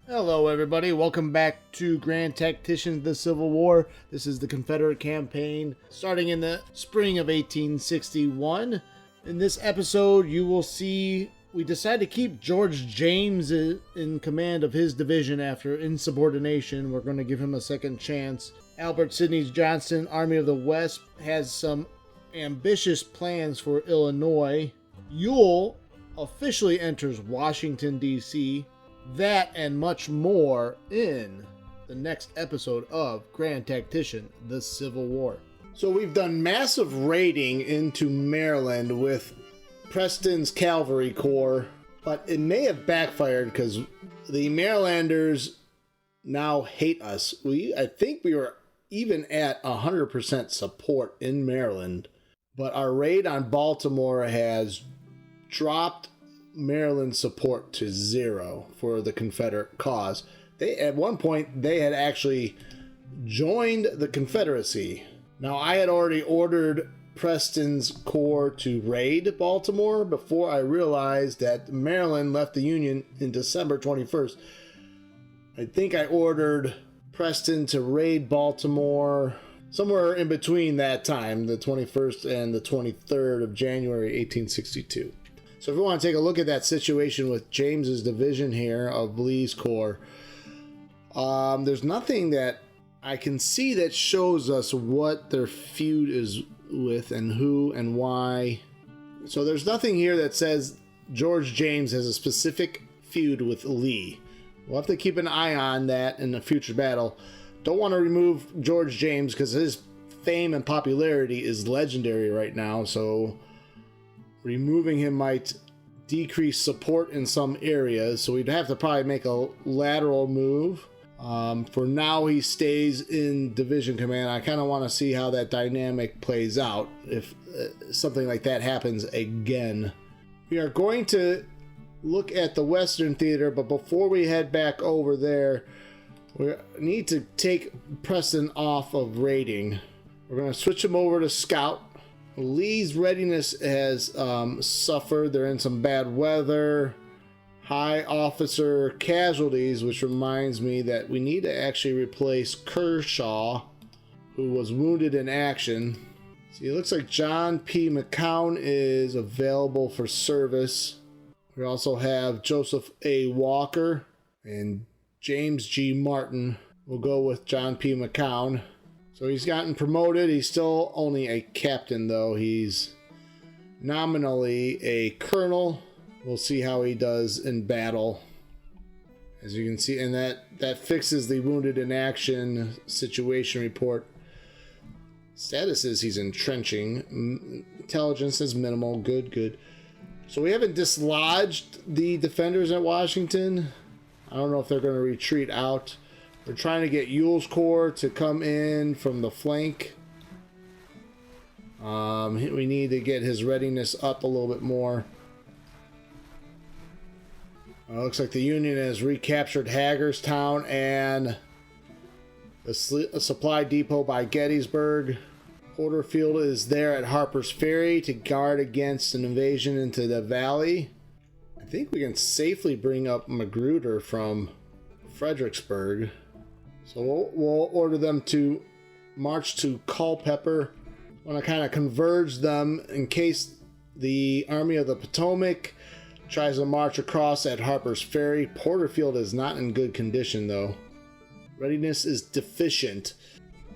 Hello everybody, welcome back to Grand Tactician the Civil War. This is the Confederate campaign starting in the spring of 1861. In this episode you will see we decide to keep George James in command of his division after insubordination. We're going to give him a second chance. Albert Sidney's Johnston Army of the West has some ambitious plans for Illinois. Ewell officially enters Washington, D.C., that and much more in the next episode of Grand Tactician, the Civil War. So we've done massive raiding into Maryland with Preston's Cavalry Corps, but it may have backfired because the Marylanders now hate us. I think we were even at 100% support in Maryland, but our raid on Baltimore has dropped Maryland support to zero for the Confederate cause. At one point they had actually joined the Confederacy. Now I had already ordered Preston's Corps to raid Baltimore before I realized that Maryland left the Union in December 21st. I think I ordered Preston to raid Baltimore somewhere in between that time, the 21st and the 23rd of January 1862. So if we want to take a look at that situation with James's division here of Lee's Corps, there's nothing that I can see that shows us what their feud is with and who and why. So there's nothing here that says George James has a specific feud with Lee. We'll have to keep an eye on that in a future battle. Don't want to remove George James because his fame and popularity is legendary right now, so removing him might decrease support in some areas, so we'd have to probably make a lateral move. For now, he stays in division command. I kind of want to see how that dynamic plays out if something like that happens again. We are going to look at the Western Theater, but before we head back over there, we need to take Preston off of raiding. We're going to switch him over to scout. Lee's readiness has suffered. They're in some bad weather, high officer casualties, which reminds me that we need to actually replace Kershaw, who was wounded in action. See, it looks like John P. McCown is available for service. We also have Joseph A. Walker and James G. Martin. We'll go with John P. McCown. So he's gotten promoted. He's still only a captain, though. He's nominally a colonel. We'll see how he does in battle. As you can see, and that fixes the wounded in action situation report. Status is he's entrenching. Intelligence is minimal. Good. So we haven't dislodged the defenders at Washington. I don't know if they're going to retreat out. We're trying to get Ewell's Corps to come in from the flank. We need to get his readiness up a little bit more. Looks like the Union has recaptured Hagerstown and a supply depot by Gettysburg. Porterfield is there at Harper's Ferry to guard against an invasion into the valley. I think we can safely bring up Magruder from Fredericksburg. So we'll order them to march to Culpeper. I want to kind of converge them in case the Army of the Potomac tries to march across at Harper's Ferry. Porterfield is not in good condition, though. Readiness is deficient.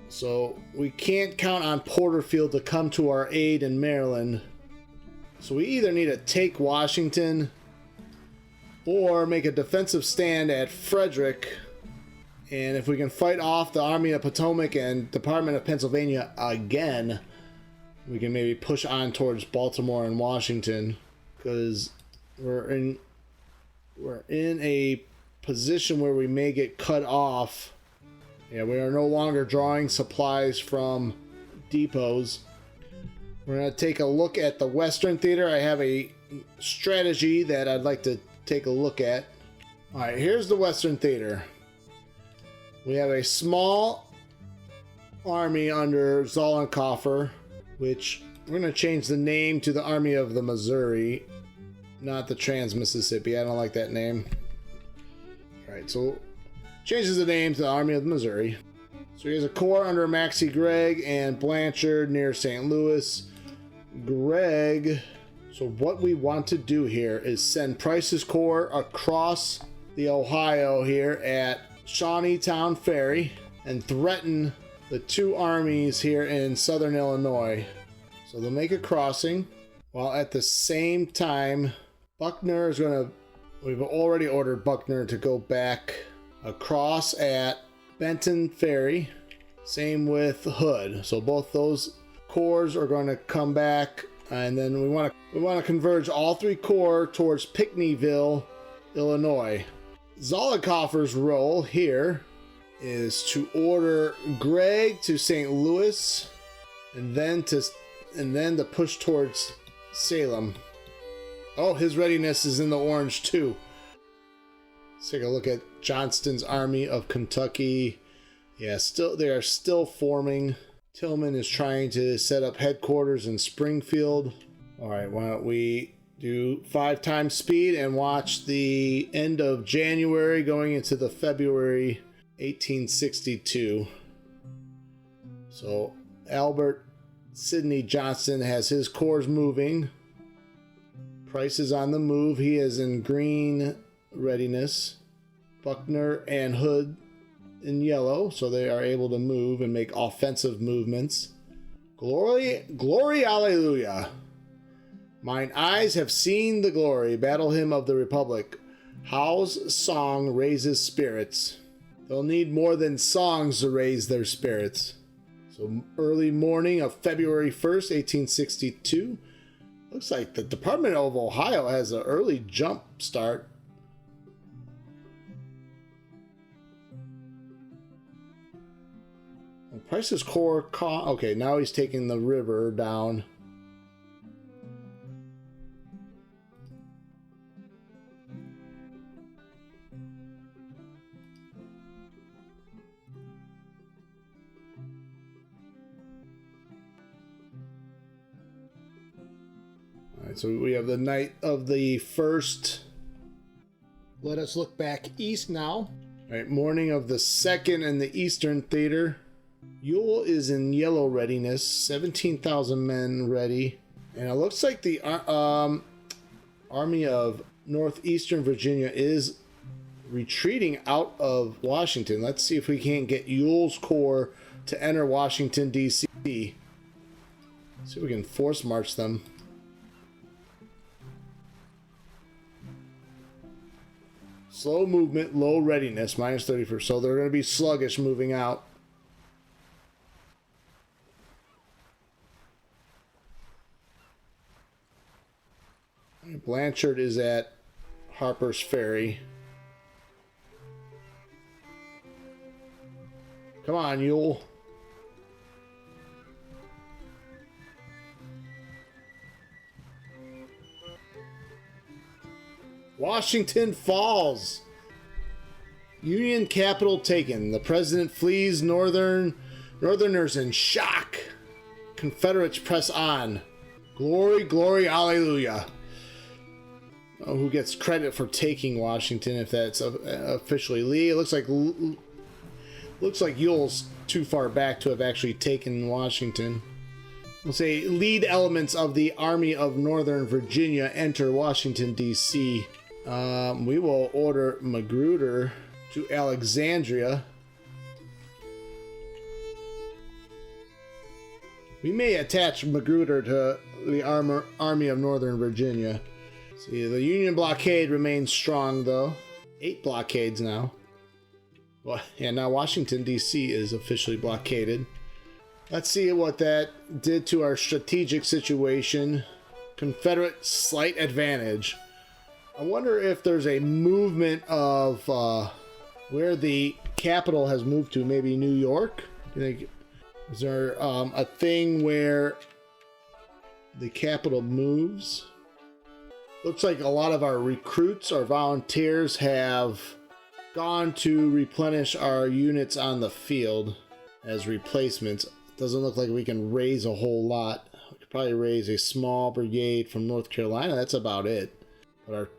So we can't count on Porterfield to come to our aid in Maryland. So we either need to take Washington or make a defensive stand at Frederick. And if we can fight off the Army of Potomac and Department of Pennsylvania again, we can maybe push on towards Baltimore and Washington, because we're in a position where we may get cut off. Yeah, we are no longer drawing supplies from depots. We're going to take a look at the Western Theater. I have a strategy that I'd like to take a look at. All right, here's the Western Theater. We have a small army under Zollenkoffer, which we're going to change the name to the Army of the Missouri, not the Trans-Mississippi. I don't like that name. Alright, so changes the name to the Army of the Missouri. So he has a corps under Maxcy Gregg and Blanchard near St. Louis. Gregg. So what we want to do here is send Price's corps across the Ohio here at Shawneetown Ferry and threaten the two armies here in southern Illinois. So they'll make a crossing, while at the same time Buckner is going to, we've already ordered Buckner to go back across at Benton Ferry. Same with Hood. So both those corps are going to come back, and then we want to converge all three corps towards Pickneyville, Illinois. Zollicoffer's role here is to order Gregg to St. Louis, and then to push towards Salem. Oh, his readiness is in the orange too. Let's take a look at Johnston's Army of Kentucky. Yeah, they are still forming. Tillman is trying to set up headquarters in Springfield. All right, why don't we do 5 times speed and watch the end of January going into the February 1862. So Albert Sidney Johnston has his corps moving. Price is on the move. He is in green readiness. Buckner and Hood in yellow, so they are able to move and make offensive movements. Glory, glory, alleluia. Mine eyes have seen the glory, battle hymn of the Republic. Howe's song raises spirits. They'll need more than songs to raise their spirits. So early morning of February 1st, 1862. Looks like the Department of Ohio has an early jump start. And Price's corps okay, now he's taking the river down. Alright, so we have the night of the 1st. Let us look back east now. Alright, morning of the 2nd in the Eastern Theater. Ewell is in yellow readiness, 17,000 men ready. And it looks like the Army of Northeastern Virginia is retreating out of Washington. Let's see if we can't get Ewell's corps to enter Washington, D.C. See if we can force march them. Slow movement, low readiness, minus 30%. So they're going to be sluggish moving out. Blanchard is at Harper's Ferry. Come on, Ewell. Washington falls. Union capital taken. The president flees. Northerners in shock. Confederates press on. Glory, glory, hallelujah. Oh, who gets credit for taking Washington if that's officially Lee? It looks like Ewell's too far back to have actually taken Washington. We'll say lead elements of the Army of Northern Virginia enter Washington, D.C. We will order Magruder to Alexandria. We may attach Magruder to the Army of Northern Virginia. See, the Union blockade remains strong, though. 8 blockades now. Well, yeah, now Washington, D.C. is officially blockaded. Let's see what that did to our strategic situation. Confederate slight advantage. I wonder if there's a movement of where the capital has moved to. Maybe New York? Do you think, is there a thing where the capital moves? Looks like a lot of our recruits, our volunteers, have gone to replenish our units on the field as replacements. Doesn't look like we can raise a whole lot. We could probably raise a small brigade from North Carolina. That's about it. But our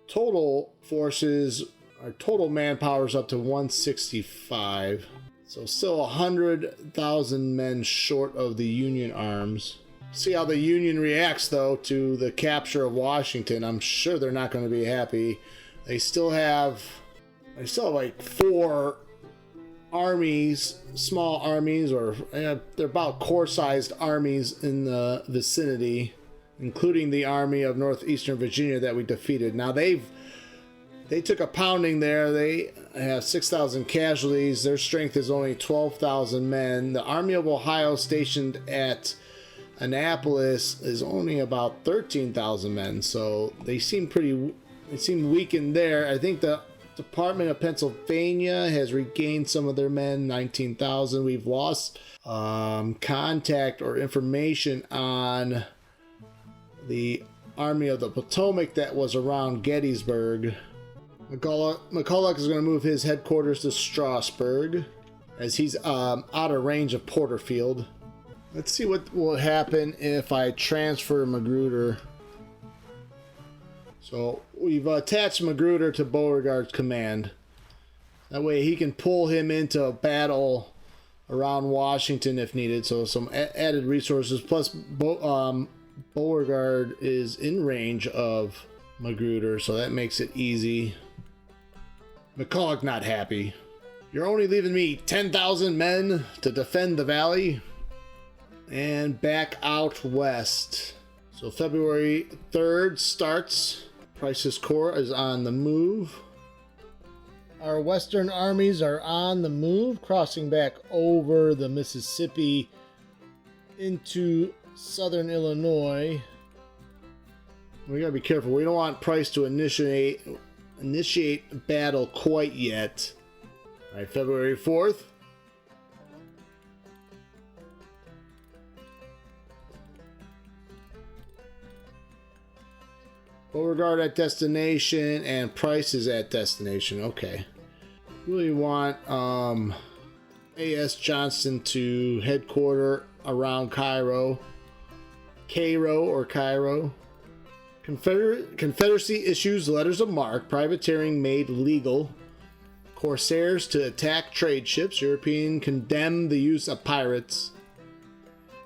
total forces Our total manpower is up to 165. So still 100,000 men short of the Union arms. See how the Union reacts, though, to the capture of Washington. I'm sure they're not going to be happy. They still have like 4 armies, small armies, or they're about corps-sized armies in the vicinity, including the army of northeastern Virginia that we defeated. Now they took a pounding there. They have 6,000 casualties. Their strength is only 12,000 men. The Army of Ohio stationed at Annapolis is only about 13,000 men. So they seem weakened there. I think the Department of Pennsylvania has regained some of their men, 19,000. We've lost contact or information on the Army of the Potomac that was around Gettysburg. McCulloch is going to move his headquarters to Strasburg as he's out of range of Porterfield. Let's see what will happen if I transfer Magruder. So we've attached Magruder to Beauregard's command. That way he can pull him into a battle around Washington if needed. So some added resources. Plus Beauregard is in range of Magruder, so that makes it easy. McCulloch not happy. You're only leaving me 10,000 men to defend the valley and back out west. So February 3rd starts. Price's Corps is on the move. Our western armies are on the move, crossing back over the Mississippi into southern Illinois. We gotta be careful. We don't want Price to initiate battle quite yet. All right, February 4th. Beauregard at destination and Price is at destination. Okay. Really want A.S. Johnston to headquarter around Cairo. Cairo. Confederacy issues letters of marque, privateering made legal. Corsairs to attack trade ships. European condemn the use of pirates.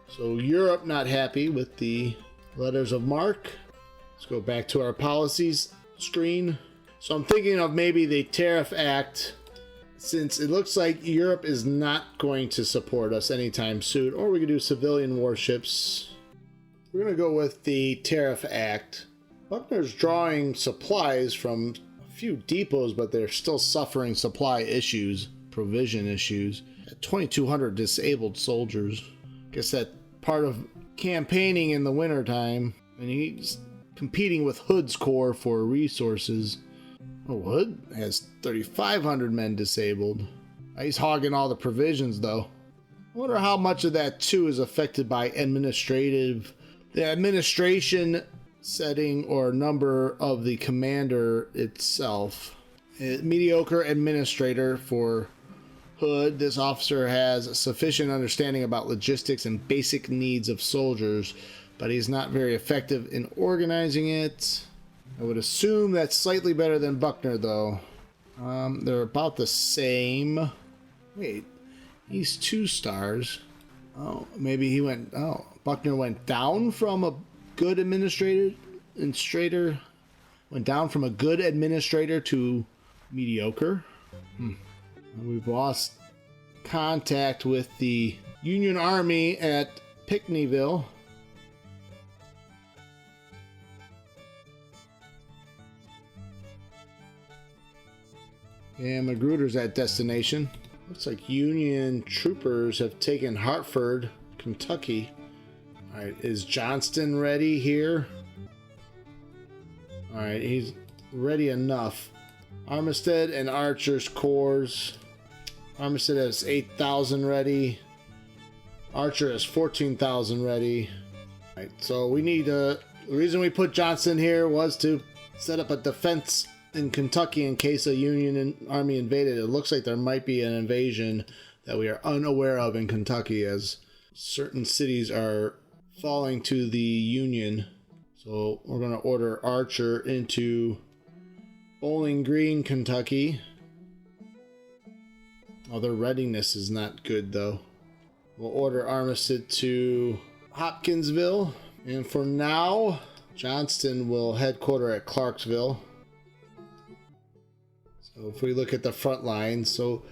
So Europe not happy with the letters of marque. Let's go back to our policies screen. So I'm thinking of maybe the Tariff Act, since it looks like Europe is not going to support us anytime soon. Or we could do civilian warships. We're going to go with the Tariff Act. Buckner's drawing supplies from a few depots, but they're still suffering supply issues, provision issues. At 2,200 disabled soldiers. Guess that part of campaigning in the wintertime. And he's competing with Hood's Corps for resources. Oh, Hood has 3,500 men disabled. He's hogging all the provisions, though. I wonder how much of that, too, is affected by the administration setting or number of the commander itself. Mediocre administrator for Hood. This officer has sufficient understanding about logistics and basic needs of soldiers, but he's not very effective in organizing it. I would assume that's slightly better than Buckner, though. They're about the same. Wait, he's 2 stars. Oh, maybe he went... Oh, Buckner went down from a good administrator to mediocre. We've lost contact with the Union Army at Pickneyville. And Magruder's at destination. Looks like Union troopers have taken Hartford, Kentucky. Alright, is Johnston ready here? Alright, he's ready enough. Armistead and Archer's corps. Armistead has 8,000 ready. Archer has 14,000 ready. Alright, so we need the reason we put Johnston here was to set up a defense in Kentucky in case a Union army invaded. It looks like there might be an invasion that we are unaware of in Kentucky, as certain cities are falling to the Union. So we're going to order Archer into Bowling Green, Kentucky. Oh, their readiness is not good though. We'll order armistice to Hopkinsville. And for now, Johnston will headquarter at Clarksville. So if we look at the front lines, so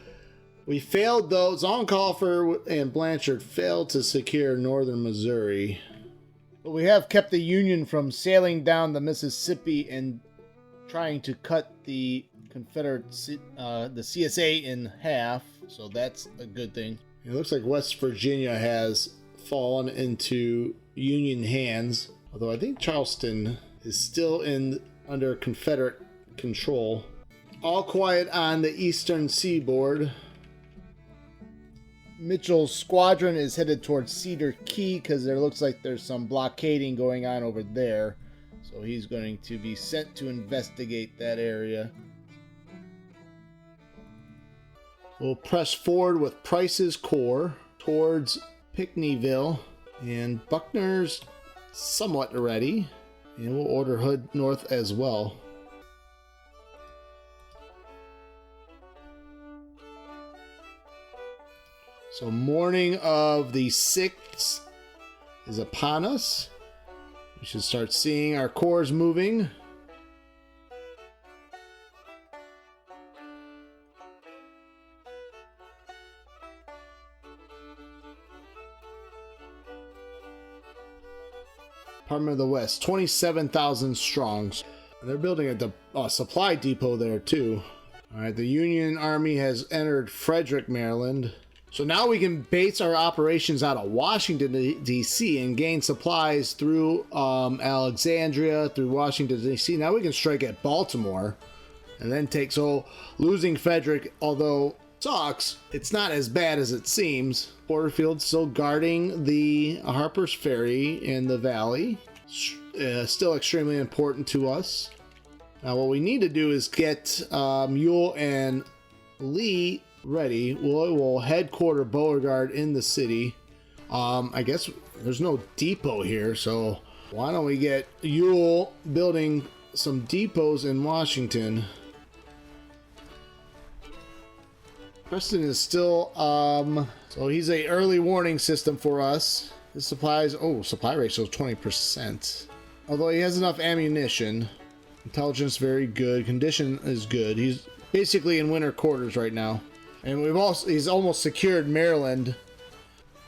we failed though. Zoncofer and Blanchard failed to secure northern Missouri. But we have kept the Union from sailing down the Mississippi and trying to cut the Confederate, the CSA in half. So that's a good thing. It looks like West Virginia has fallen into Union hands. Although I think Charleston is still under Confederate control. All quiet on the eastern seaboard. Mitchell's squadron is headed towards Cedar Key because there looks like there's some blockading going on over there. So he's going to be sent to investigate that area. We'll press forward with Price's Corps towards Pickneyville. And Buckner's somewhat ready. And we'll order Hood north as well. So morning of the 6th is upon us. We should start seeing our corps moving. Department of the West, 27,000 strong. And they're building a supply depot there too. All right, the Union Army has entered Frederick, Maryland. So now we can base our operations out of Washington, D.C. and gain supplies through Alexandria, through Washington, D.C. Now we can strike at Baltimore and then take... So losing Frederick, although sucks, it's not as bad as it seems. Porterfield's still guarding the Harper's Ferry in the valley. Still extremely important to us. Now what we need to do is get Ewell and Lee ready. We'll headquarter Beauregard in the city. I guess there's no depot here, so why don't we get Ewell building some depots in Washington. Preston is still so he's a early warning system for us. His supplies, supply ratio is 20%. Although he has enough ammunition. Intelligence very good. Condition is good. He's basically in winter quarters right now. And he's almost secured Maryland.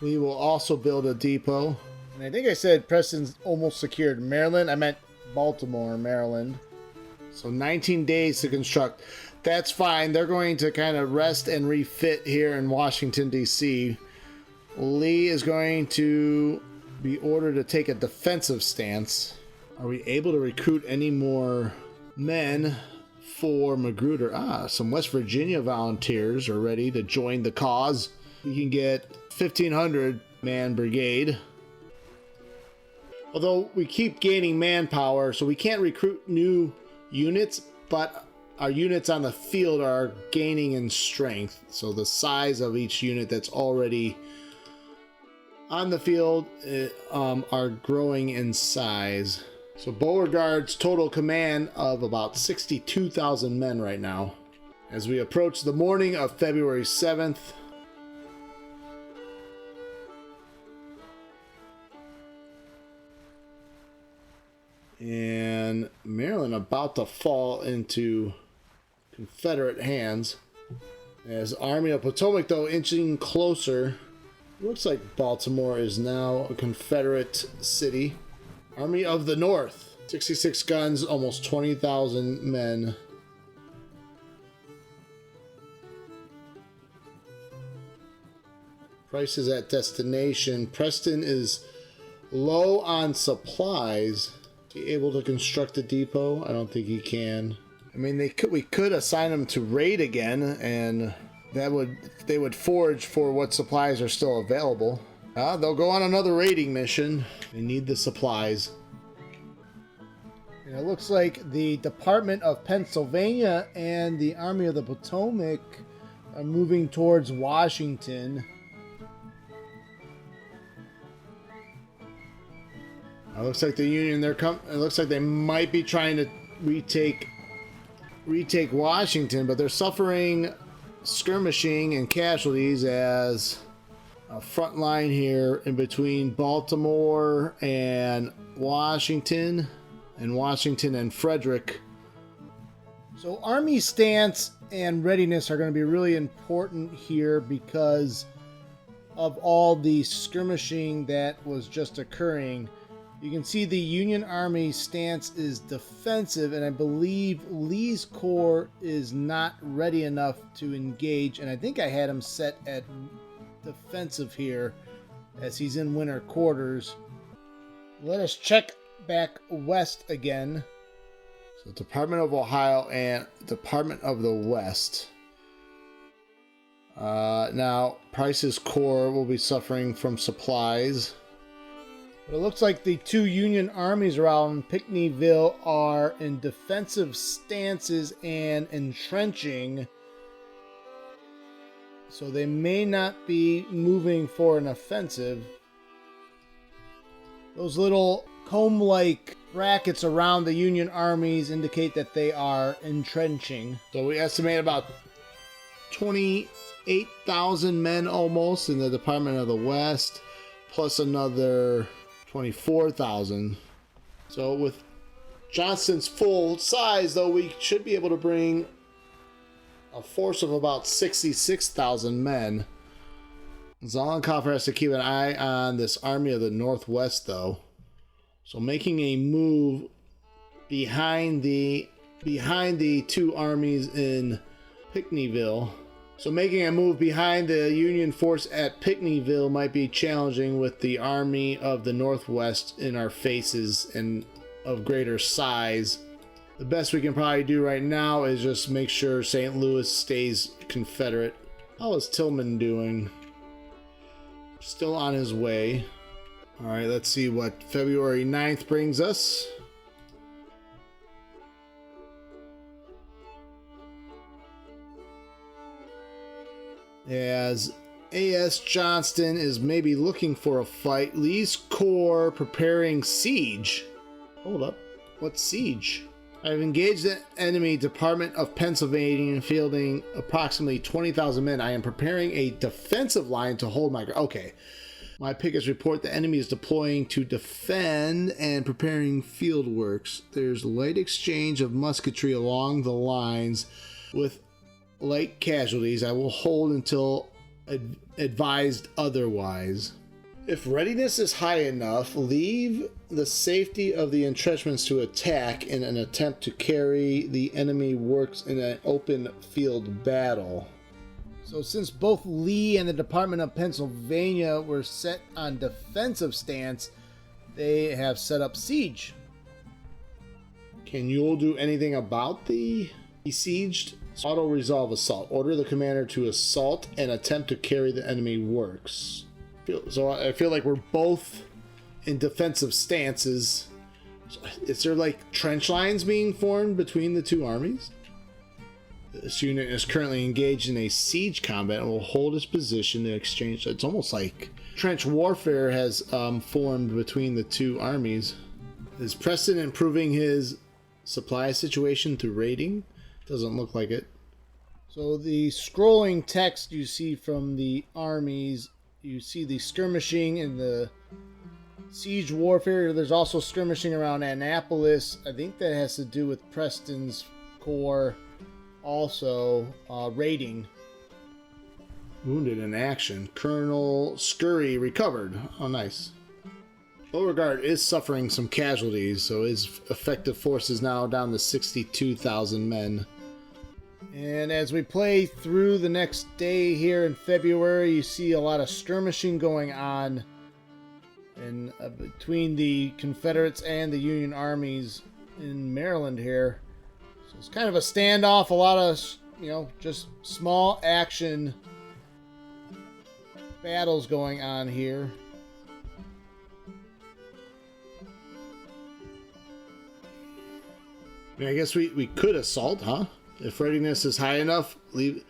We will also build a depot. And I think I said Preston's almost secured Maryland. I meant Baltimore, Maryland. So 19 days to construct. That's fine. They're going to kind of rest and refit here in Washington, D.C. Lee is going to be ordered to take a defensive stance. Are we able to recruit any more men for Magruder? Some West Virginia volunteers are ready to join the cause. We can get 1,500 man brigade. Although we keep gaining manpower, so we can't recruit new units, but our units on the field are gaining in strength. So the size of each unit that's already on the field are growing in size. So Beauregard's total command of about 62,000 men right now. As we approach the morning of February 7th. And Maryland about to fall into Confederate hands. As Army of Potomac, though, inching closer. Looks like Baltimore is now a Confederate city. Army of the North, 66 guns, almost 20,000 men. Price is at destination. Preston is low on supplies. Is he able to construct a depot? I don't think he can. I mean, we could assign him to raid again, and they would forage for what supplies are still available. They'll go on another raiding mission. They need the supplies. And it looks like the Department of Pennsylvania and the Army of the Potomac are moving towards Washington. It looks like the Union, it looks like they might be trying to retake retake Washington, but they're suffering skirmishing and casualties as a front line here in between Baltimore and Washington and Frederick. So Army stance and readiness are going to be really important here because of all the skirmishing that was just occurring. You can see the Union Army stance is defensive, and I believe Lee's Corps is not ready enough to engage, and I think I had him set at defensive here as he's in winter quarters. Let us check back west again. So Department of Ohio and Department of the West. Now Price's Corps will be suffering from supplies. But it looks like the two Union armies around Pickneyville are in defensive stances and entrenching. So they may not be moving for an offensive. Those little comb-like brackets around the Union armies indicate that they are entrenching. So we estimate about 28,000 men almost in the Department of the West, plus another 24,000. So with Johnston's full size, though, we should be able to bring a force of about 66,000 men. Zollenkoffer has to keep an eye on this Army of the Northwest, though. So making a move behind the two armies in Pickneyville. So making a move behind the Union force at Pickneyville might be challenging with the Army of the Northwest in our faces and of greater size. The best we can probably do right now is just make sure St. Louis stays Confederate. How is Tillman doing? Still on his way. Alright, let's see what February 9th brings us. As A.S. Johnston is maybe looking for a fight. Lee's Corps preparing siege. Hold up. What siege? I've engaged the enemy Department of Pennsylvania, fielding approximately 20,000 men. I am preparing a defensive line to hold my ground. Okay. My pickets report the enemy is deploying to defend and preparing field works. There's light exchange of musketry along the lines with light casualties. I will hold until advised otherwise. If readiness is high enough, leave the safety of the entrenchments to attack in an attempt to carry the enemy works in an open field battle. So since both Lee and the Department of Pennsylvania were set on defensive stance, they have set up siege. Can Ewell do anything about the besieged? Auto-resolve assault. Order the commander to assault and attempt to carry the enemy works. So I feel like we're both in defensive stances. Is there like trench lines being formed between the two armies? This unit is currently engaged in a siege combat and will hold its position to exchange. It's almost like trench warfare has formed between the two armies. Is Preston improving his supply situation through raiding? Doesn't look like it. So the scrolling text you see from the armies, you see the skirmishing and the siege warfare. There's also skirmishing around Annapolis. I think that has to do with Preston's corps also raiding. Wounded in action. Colonel Scurry recovered. Oh, nice. Beauregard is suffering some casualties, so his effective force is now down to 62,000 men. And as we play through the next day here in February, you see a lot of skirmishing going on in, between the Confederates and the Union armies in Maryland here. So it's kind of a standoff, a lot of, just small action battles going on here. I guess we could assault, huh? If readiness is high enough, leave.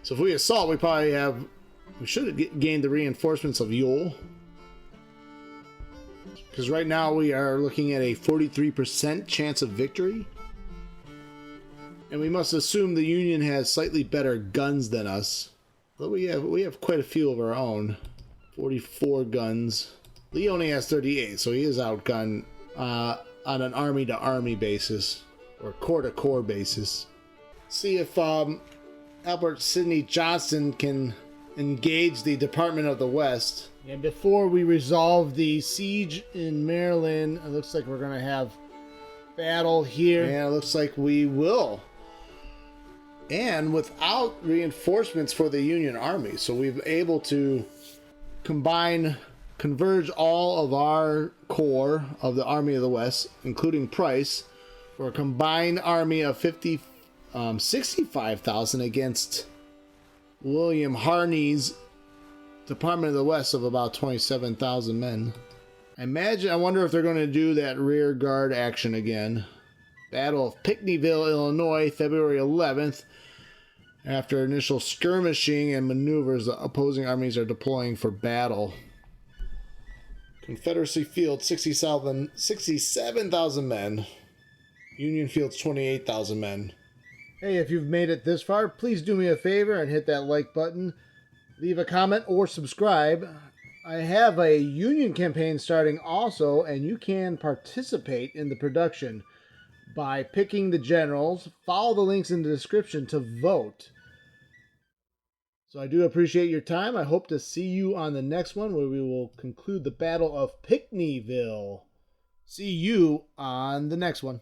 So if we assault, we should have gained the reinforcements of Ewell. Because right now we are looking at a 43% chance of victory. And we must assume the Union has slightly better guns than us. But we have quite a few of our own. 44 guns. Lee only has 38, so he is outgunned on an army-to-army basis, or corps-to-corps basis. See if Albert Sidney Johnston can engage the Department of the West. And before we resolve the siege in Maryland, it looks like we're going to have battle here. And it looks like we will. And without reinforcements for the Union Army. So we've able to converge all of our corps of the Army of the West, including Price, for a combined army of 65,000 against William Harney's Department of the West of about 27,000 men. I wonder if they're going to do that rear guard action again. Battle of Pickneyville, Illinois, February 11th. After initial skirmishing and maneuvers, the opposing armies are deploying for battle. Confederacy field, 67,000 men. Union fields, 28,000 men. Hey, if you've made it this far, please do me a favor and hit that like button. Leave a comment or subscribe. I have a Union campaign starting also, and you can participate in the production by picking the generals. Follow the links in the description to vote. So I do appreciate your time. I hope to see you on the next one, where we will conclude the Battle of Pickneyville. See you on the next one.